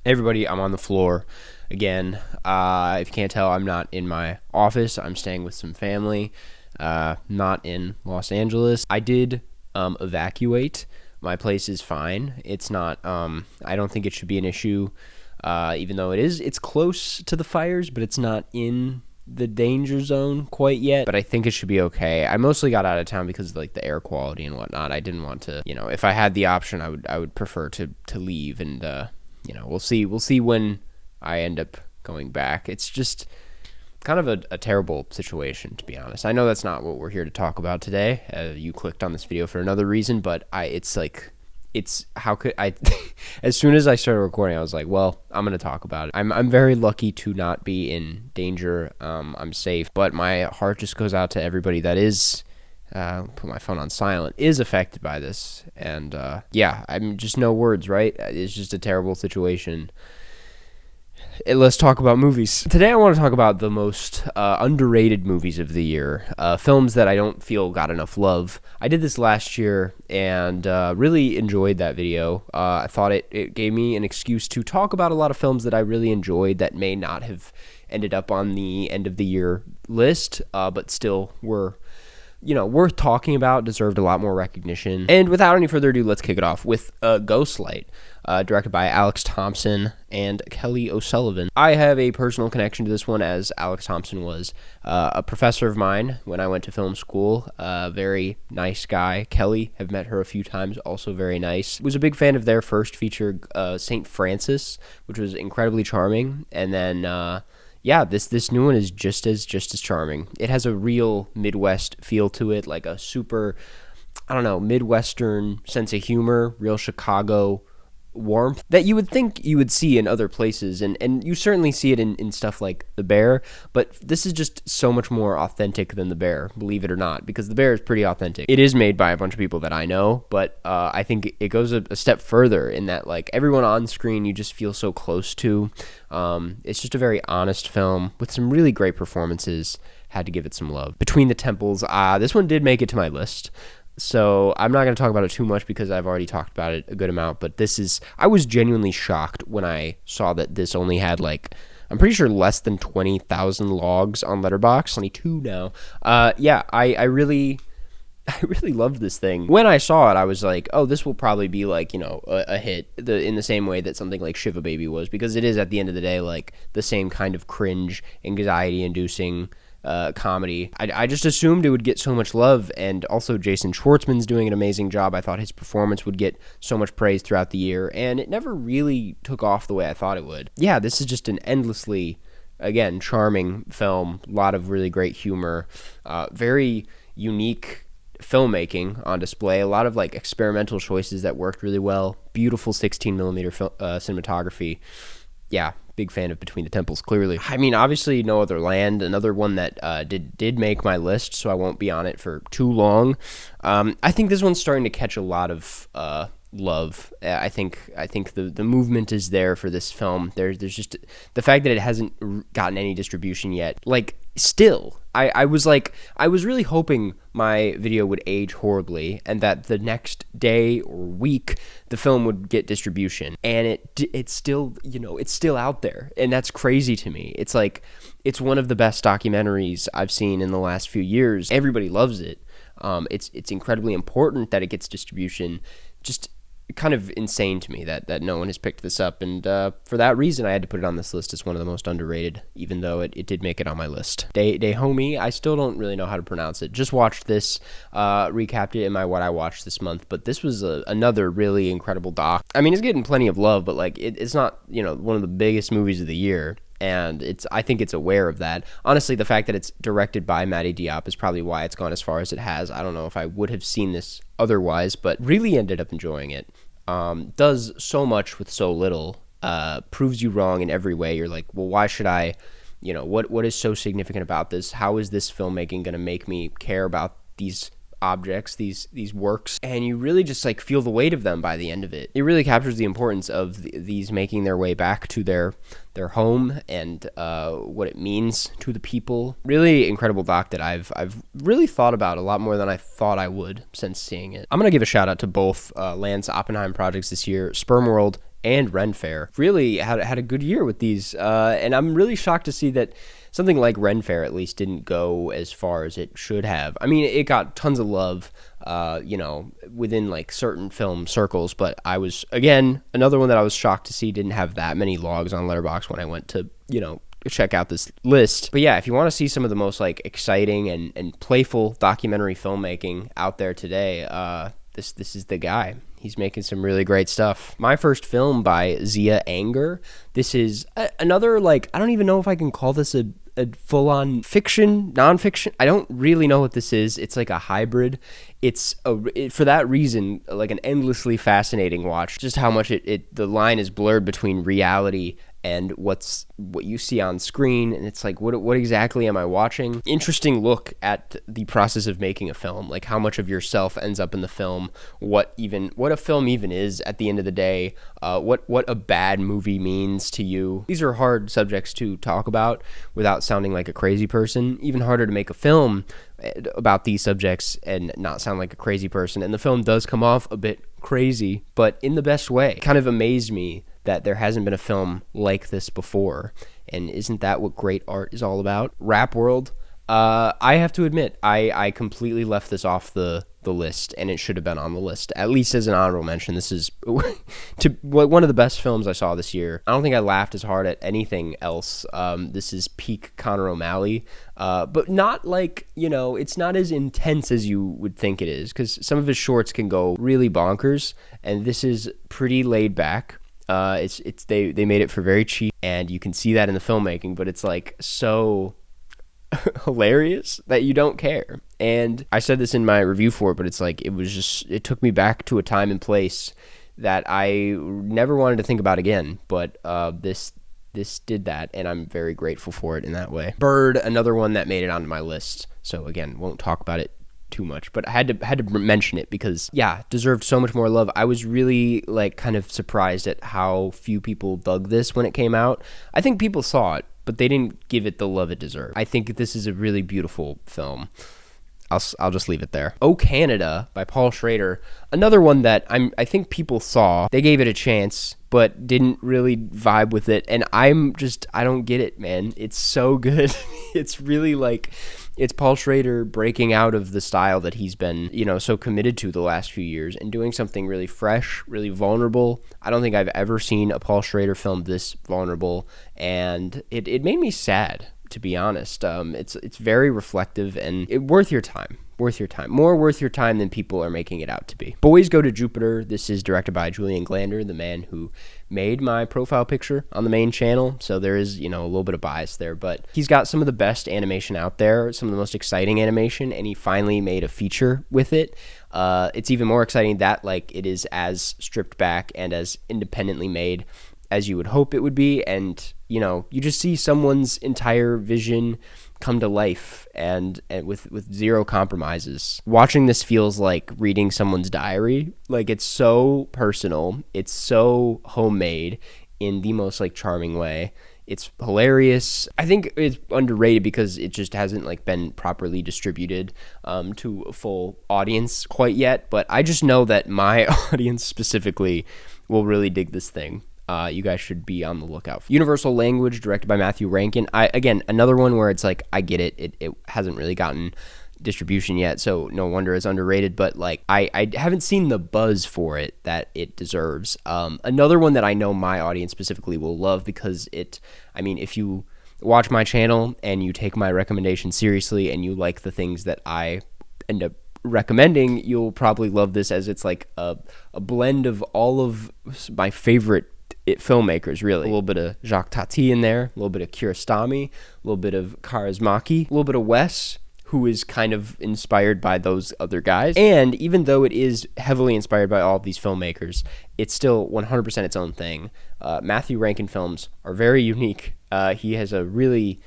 Everybody, I'm on the floor again. If you can't tell, I'm not in my office. I'm staying with some family, not in Los Angeles. I did evacuate. My place is fine. It's not, I don't think it should be an issue, even though it's close to the fires, but it's not in the danger zone quite yet, but I think it should be okay. I mostly got out of town because of, like, the air quality and whatnot. I didn't want to, if I had the option, I would prefer to leave, and we'll see when I end up going back. It's just kind of a terrible situation, to be honest. I know that's not what we're here to talk about today. You clicked on this video for another reason, but how could I? As soon as I started recording, I was like, well, I'm going to talk about it. I'm very lucky to not be in danger. I'm safe, but my heart just goes out to everybody that is, put my phone on silent, is affected by this. And I'm just no words, right? It's just a terrible situation. Let's talk about movies. Today I want to talk about the most underrated movies of the year, films that I don't feel got enough love. I did this last year and really enjoyed that video. I thought it gave me an excuse to talk about a lot of films that I really enjoyed that may not have ended up on the end of the year list, but still were worth talking about, deserved a lot more recognition. And without any further ado, let's kick it off with Ghostlight, directed by Alex Thompson and Kelly O'Sullivan. I have a personal connection to this one, as Alex Thompson was a professor of mine when I went to film school. Very nice guy. Kelly, have met her a few times, also very nice. Was a big fan of their first feature, St. Francis, which was incredibly charming. And then this new one is just as charming. It has a real Midwest feel to it, like a super, Midwestern sense of humor, real Chicago warmth that you would think you would see in other places, and you certainly see it in stuff like The Bear, but this is just so much more authentic than The Bear, believe it or not, because The Bear is pretty authentic. It is made by a bunch of people that I know, but I think it goes a step further in that, like, everyone on screen you just feel so close to. It's just a very honest film with some really great performances. Had to give it some love. Between the Temples, this one did make it to my list. So I'm not going to talk about it too much because I've already talked about it a good amount, but I was genuinely shocked when I saw that this only had, I'm pretty sure less than 20,000 logs on Letterboxd, 22 now. I really loved this thing. When I saw it, I was like, oh, this will probably be a hit in the same way that something like Shiva Baby was, because it is, at the end of the day, like the same kind of cringe, anxiety-inducing comedy. I just assumed it would get so much love, and also Jason Schwartzman's doing an amazing job. I thought his performance would get so much praise throughout the year, and it never really took off the way I thought it would. Yeah, this is just an endlessly, again, charming film. A lot of really great humor, very unique filmmaking on display, a lot of experimental choices that worked really well, beautiful 16 millimeter cinematography. Yeah, big fan of Between the Temples, clearly. I mean, obviously No Other Land, another one that did make my list, so I won't be on it for too long. I think this one's starting to catch a lot of love. I think the movement is there for this film. There's just the fact that it hasn't gotten any distribution yet. Still, I was really hoping my video would age horribly and that the next day or week the film would get distribution, and it's still it's still out there, and that's crazy to me. It's one of the best documentaries I've seen in the last few years. Everybody loves it. It's incredibly important that it gets distribution. Just kind of insane to me that no one has picked this up, and for that reason I had to put it on this list as one of the most underrated, even though it did make it on my list. Dahomey, I still don't really know how to pronounce it. Just watched this, recapped it in my What I Watched this month, but this was another really incredible doc. I mean, it's getting plenty of love, but it's not one of the biggest movies of the year, and I think it's aware of that. Honestly, the fact that it's directed by Matty Diop is probably why it's gone as far as it has. I don't know if I would have seen this otherwise, but really ended up enjoying it. Does so much with so little, proves you wrong in every way. You're like, well, why should I, what is so significant about this? How is this filmmaking going to make me care about these objects, these works? And you really just feel the weight of them by the end of it. It really captures the importance of these making their way back to their home, and what it means to the people. Really incredible doc that I've really thought about a lot more than I thought I would since seeing it. I'm gonna give a shout out to both Lance Oppenheim projects this year, Spermworld and Ren Faire really had a good year with these. And I'm really shocked to see that something like Ren Faire at least didn't go as far as it should have. I mean, it got tons of love, within like certain film circles, but I was, again, another one that I was shocked to see didn't have that many logs on Letterboxd when I went to, check out this list. But yeah, if you want to see some of the most like exciting and playful documentary filmmaking out there today, this is the guy. He's making some really great stuff. My first film by Zia Anger. This is another, like, I don't even know if I can call this a full-on fiction, nonfiction. I don't really know what this is. It's like a hybrid. It's for that reason, like an endlessly fascinating watch. Just how much the line is blurred between reality and what you see on screen, and it's like, what exactly am I watching? Interesting look at the process of making a film, like how much of yourself ends up in the film, what a film even is at the end of the day, what a bad movie means to you. These are hard subjects to talk about without sounding like a crazy person. Even harder to make a film about these subjects and not sound like a crazy person. And the film does come off a bit crazy, but in the best way. It kind of amazed me that there hasn't been a film like this before. And isn't that what great art is all about? Rap World. I have to admit, I completely left this off the list, and it should have been on the list, at least as an honorable mention. This is one of the best films I saw this year. I don't think I laughed as hard at anything else. This is peak Conor O'Malley, but not like, it's not as intense as you would think it is, because some of his shorts can go really bonkers, and this is pretty laid back. They made it for very cheap, and you can see that in the filmmaking, but it's like so hilarious that you don't care. And I said this in my review for it, but it's like it took me back to a time and place that I never wanted to think about again, but this did that, and I'm very grateful for it in that way. Bird, another one that made it onto my list, so again, won't talk about it too much, but I had to mention it because, yeah, deserved so much more love. I was really like kind of surprised at how few people dug this when it came out. I think people saw it, but they didn't give it the love it deserved. I think this is a really beautiful film. I'll just leave it there. Oh Canada by Paul Schrader, another one that I think people saw. They gave it a chance, but didn't really vibe with it, and I don't get it, man. It's so good. It's really like, it's Paul Schrader breaking out of the style that he's been, so committed to the last few years and doing something really fresh, really vulnerable. I don't think I've ever seen a Paul Schrader film this vulnerable, and it made me sad, to be honest. It's very reflective and worth your time. More worth your time than people are making it out to be. Boys Go to Jupiter. This is directed by Julian Glander, the man who made my profile picture on the main channel. So there is, a little bit of bias there, but he's got some of the best animation out there, some of the most exciting animation, and he finally made a feature with it. It's even more exciting that it is as stripped back and as independently made as you would hope it would be, and you just see someone's entire vision come to life and with zero compromises. Watching this feels like reading someone's diary. Like, it's so personal, it's so homemade in the most charming way. It's hilarious. I think it's underrated because it just hasn't been properly distributed to a full audience quite yet, but I just know that my audience specifically will really dig this thing. You guys should be on the lookout. Universal Language, directed by Matthew Rankin. Again, another one where it's I get it. It hasn't really gotten distribution yet, so no wonder it's underrated, but I haven't seen the buzz for it that it deserves. Another one that I know my audience specifically will love because if you watch my channel and you take my recommendations seriously and you like the things that I end up recommending, you'll probably love this, as it's a blend of all of my favorite filmmakers, really. A little bit of Jacques Tati in there, a little bit of Kiarostami, a little bit of Kaurismäki, a little bit of Wes, who is kind of inspired by those other guys. And even though it is heavily inspired by all of these filmmakers, it's still 100% its own thing. Matthew Rankin films are very unique. He has a really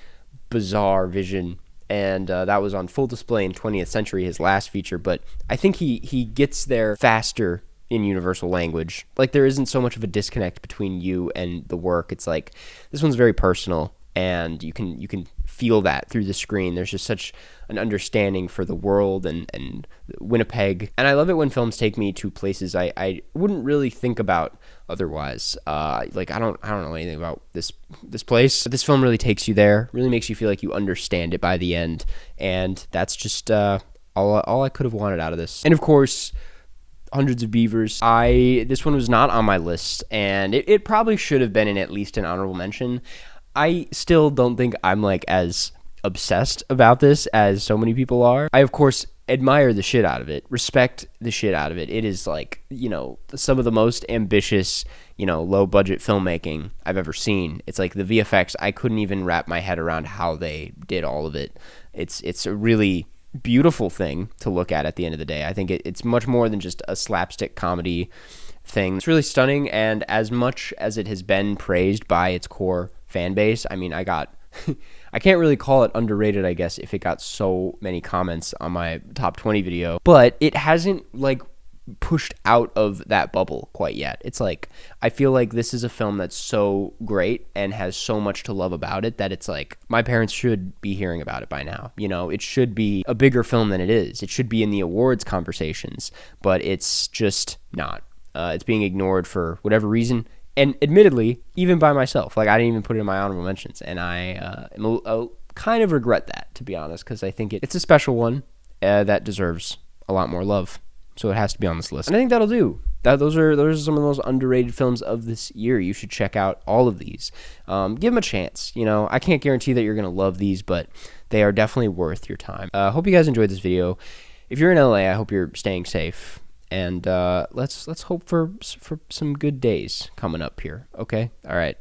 bizarre vision, and that was on full display in 20th Century, his last feature, but I think he gets there faster in Universal Language. There isn't so much of a disconnect between you and the work. It's this one's very personal, and you can feel that through the screen. There's just such an understanding for the world and Winnipeg. And I love it when films take me to places I wouldn't really think about otherwise. Like I don't know anything about this place, but this film really takes you there, really makes you feel like you understand it by the end, and that's just all I could have wanted out of this. And of course, Hundreds of Beavers. This one was not on my list, and it probably should have been in at least an honorable mention. I still don't think I'm like as obsessed about this as so many people are. I of course admire the shit out of it, respect the shit out of it. It is like, you know, some of the most ambitious, you know, low budget filmmaking I've ever seen. It's like the VFX, I couldn't even wrap my head around how they did all of it. It's a really beautiful thing to look at the end of the day. I think it's much more than just a slapstick comedy thing. It's really stunning, and as much as it has been praised by its core fan base, I mean, I can't really call it underrated, I guess, if it got so many comments on my top 20 video, but it hasn't like pushed out of that bubble quite yet. It's like, I feel like this is a film that's so great and has so much to love about it that it's like, my parents should be hearing about it by now. You know, it should be a bigger film than it is. It should be in the awards conversations, but it's just not. It's being ignored for whatever reason. And admittedly, even by myself, like I didn't even put it in my honorable mentions, and I kind of regret that, to be honest, because I think it's a special one that deserves a lot more love. So it has to be on this list. And I think that'll do. Those are some of the most underrated films of this year. You should check out all of these. Give them a chance. You know, I can't guarantee that you're going to love these, but they are definitely worth your time. Hope you guys enjoyed this video. If you're in LA, I hope you're staying safe. And let's hope for some good days coming up here. Okay? All right.